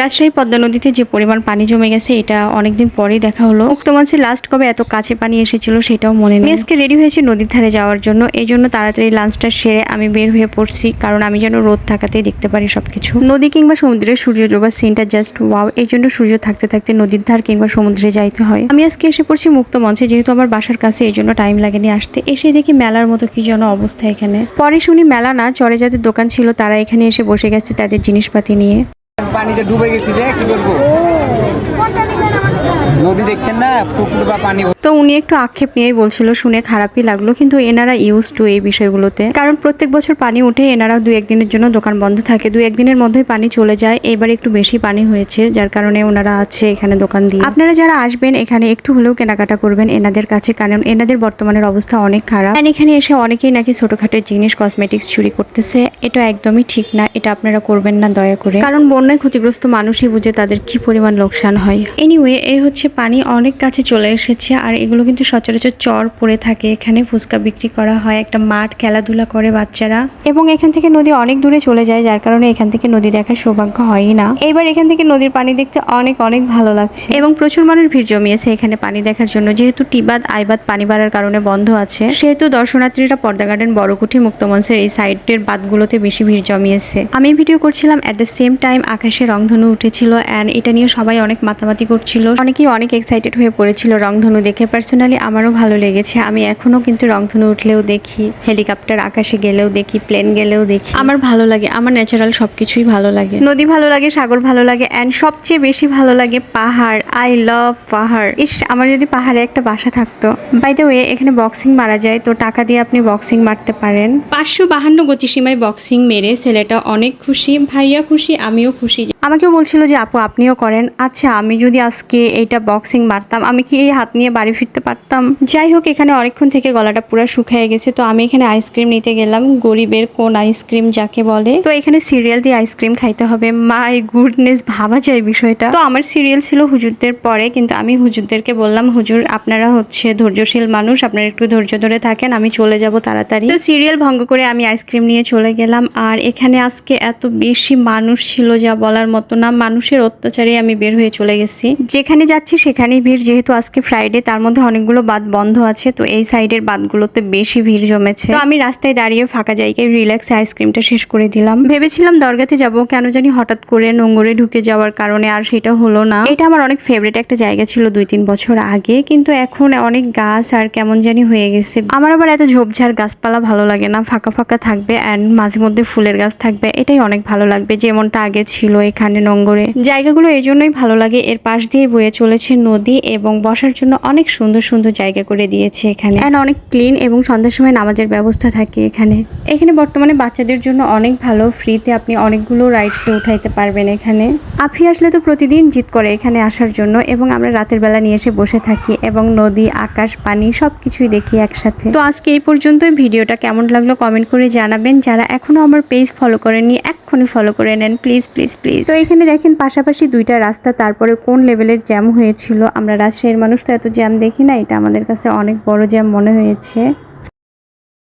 রাজশাহী পদ্মা নদীতে যে পরিমাণ পানি জমে গেছে এটা অনেকদিন পরেই দেখা হলো। মুক্তমঞ্চে লাস্ট কবে এত কাছে পানি এসেছিল সেটাও মনে নেই। আজকে রেডি হয়েছে নদীর ধারে যাওয়ার জন্য, এই জন্য তাড়াতাড়ি লাঞ্চটা সেরে আমি বের হয়ে পড়ছি, কারণ আমি যেন রোদ থাকাতেই দেখতে পারি সবকিছু। নদী কিংবা সমুদ্রের সূর্য ডোবার সিনটা জাস্ট ওয়াও, এই জন্য সূর্য থাকতে থাকতে নদীর ধার কিংবা সমুদ্রে যাইতে হয়। আমি আজকে এসে পড়ছি মুক্তমঞ্চে, যেহেতু আমার বাসার কাছে, এই জন্য টাইম লাগেনি আসতে। এসে দেখি মেলার মতো কি যেন অবস্থা এখানে। পরে শুনি মেলা না, চরে যাদের দোকান ছিল তারা এখানে এসে বসে গেছে তাদের জিনিসপাতি নিয়ে। পানিতে ডুবে গেছি যে কি করবো, নদী দেখছেন না, পুকুর বা পানি। তো উনি একটু আক্ষেপ নিয়েই বলছিল, শুনে খারাপই লাগলো, কিন্তু এনারা ইউজ টু এই বিষয়গুলোতে, কারণ প্রত্যেক বছর পানি উঠে এনারা 2-1 দিনের জন্য দোকান বন্ধ থাকে, 2-1 দিনের মধ্যেই পানি চলে যায়। এবার একটু বেশি পানি হয়েছে, যার কারণে ওনারা আছে এখানে দোকান দিয়ে। আপনারা যারা আসবেন এখানে একটু হলেও কেনাকাটা করবেন এনাদের কাছে, কারণ এনাদের বর্তমানের অবস্থা অনেক খারাপ। এখানে এসে অনেকেই নাকি ছোটখাটো জিনিস কসমেটিক্স চুরি করতেছে, এটা একদমই ঠিক না, এটা আপনারা করবেন না দয়া করে, কারণ বন্যায় ক্ষতিগ্রস্ত মানুষই বুঝে তাদের কি পরিমাণ লোকসান হয়। এনিওয়ে, এই হচ্ছে পানি অনেক কাছে চলে এসেছে, আর এগুলো কিন্তু সচরাচর চর পড়ে থাকে। এখানে ফুচকা বিক্রি করা হয়, একটা মাঠ, খেলাধুলা করে বাচ্চারা, এবং এখান থেকে নদী অনেক দূরে চলে যায়, যার কারণে এখান থেকে নদী দেখার সৌভাগ্য হয়ই না। এইবার এখান থেকে নদীর পানি দেখতে অনেক অনেক ভালো লাগছে, এবং প্রচুর মানুষ ভিড় জমিয়েছে এখানে পানি দেখার জন্য। যেহেতু টিবাদ আইবাদ পানি বাড়ার কারণে বন্ধ আছে, সেহেতু দর্শনার্থীরা পর্দা গার্ডেন, বড়কুঠি, মুক্তমঞ্চের এই সাইডের বাঁধগুলোতে বেশি ভিড় জমিয়েছে। আমি ভিডিও করছিলাম, এট দ্য সেম টাইম আকাশে রংধনু উঠেছিল, অ্যান্ড এটা নিয়ে সবাই অনেক মাতামাতি করছিল, অনেকেই অনেক এক্সাইটেড হয়ে পড়েছিল রংধনু দেখে। পার্সোনালি আমারও ভালো লেগেছে, আমি এখনো কিন্তু রংধনু উঠলেও দেখি, হেলিকপ্টার আকাশে গেলেও দেখি, প্লেন গেলেও দেখি। আমার ভালো লাগে, আমার ন্যাচারাল সবকিছুই ভালো লাগে। নদী ভালো লাগে, সাগর ভালো লাগে, অ্যান্ড সবচেয়ে বেশি ভালো লাগে পাহাড়। আই লাভ পাহাড়। ইস, আমার যদি পাহাড়ে একটা বাসা থাকতো। বাই দ্য ওয়ে, এখানে বক্সিং মারা যায়, তো টাকা দিয়ে আপনি বক্সিং মারতে পারেন। 552 গতিসীমায় বক্সিং মেরে ছেলেটা অনেক খুশি, ভাইয়া খুশি, আমিও খুশি। আমাকেও বলছিল যে আপু আপনিও করেন। আচ্ছা, আমি যদি আজকে এইটা বক্সিং মারতাম, আমি কি এই হাত নিয়ে বাড়ি ফিরতে পারতাম? যাই হোক, এখানে অনেকক্ষণ থেকে গলাটা পুরো শুকিয়ে গেছে, তো আমি এখানে আইসক্রিম নিতে গেলাম। গরিবের কোন আইসক্রিম যাকে বলে, তো এখানে সিরিয়াল দিয়ে আইসক্রিম খাইতে হবে। মাই গুডনেস, ভাবা যায় বিষয়টা। তো আমার সিরিয়াল ছিল হুজুরদের পরে, কিন্তু আমি হুজুরদেরকে বললাম, হুজুর আপনারা হচ্ছে ধৈর্যশীল মানুষ, আপনারা একটু ধৈর্য ধরে থাকেন, আমি চলে যাব তাড়াতাড়ি। তো সিরিয়াল ভঙ্গ করে আমি আইসক্রিম নিয়ে চলে গেলাম। আর এখানে আজকে এত বেশি মানুষ ছিল যা বলার মতো না, মানুষের অত্যাচারে আমি বের হয়ে চলে গেছি। যেখানে যাচ্ছি সেখানেই ভিড়, যেহেতু আজকে ফ্রাইডে, তার মধ্যে অনেকগুলো বাঁধ বন্ধ আছে, তো এই সাইডের বাঁধগুলোতে বেশি ভিড় জমেছে। তো আমি রাস্তায় দাঁড়িয়ে ফাঁকা জায়গায় রিল্যাক্সে আইসক্রিমটা শেষ করে দিলাম। ভেবেছিলাম দরগাতে যাব, কেন জানি হঠাৎ করে নোংরে ঢুকে যাওয়ার কারণে আর সেটা হলো না। এটা আমার অনেক ফেভারিট একটা জায়গা ছিল 2-3 বছর আগে, কিন্তু এখন অনেক গাছ আর কেমন জানি হয়ে গেছে। আমার আবার এত ঝোপঝাড় গাছপালা ভালো লাগে না, ফাঁকা ফাঁকা থাকবে অ্যান্ড মাঝে মধ্যে ফুলের গাছ থাকবে, এটাই অনেক ভালো লাগবে, যেমনটা আগে ছিল এখানে নোংরে জায়গাগুলো। এই জন্যই ভালো লাগে। এর পাশ দিয়ে বয়ে চলেছে নদী, এবং বসার জন্য অনেক সুন্দর সুন্দর জায়গা করে দিয়েছে এখানে, অ্যান্ড অনেক ক্লিন, এবং সন্ধ্যার সময় নামাজের ব্যবস্থা থাকে এখানে। এখানে বর্তমানে বাচ্চাদের জন্য অনেক ভালো, ফ্রিতে আপনি অনেকগুলো রাইডসে উঠাইতে পারবেন এখানে। আফি আসলে তো প্রতিদিন জিদ করে এখানে আসার জন্য, এবং আমরা রাতের বেলা নিয়ে এসে বসে থাকি, এবং নদী, আকাশ, পানি সবকিছুই দেখি একসাথে। তো আজকে এই পর্যন্তই। ভিডিওটা কেমন লাগলো কমেন্ট করে জানাবেন। যারা এখনো আমার পেজ ফলো করেননি, এক্ষুনি ফলো করে নেন প্লিজ প্লিজ প্লিজ। তো এখানে দেখেন পাশাপাশি 2টা রাস্তা, তারপরে কোন লেভেলের জ্যাম হয়েছিল। আমরা রাজশাহীর মানুষ তো এত জ্যাম দেখি না, এটা আমাদের কাছে অনেক বড় জ্যাম মনে হয়েছে।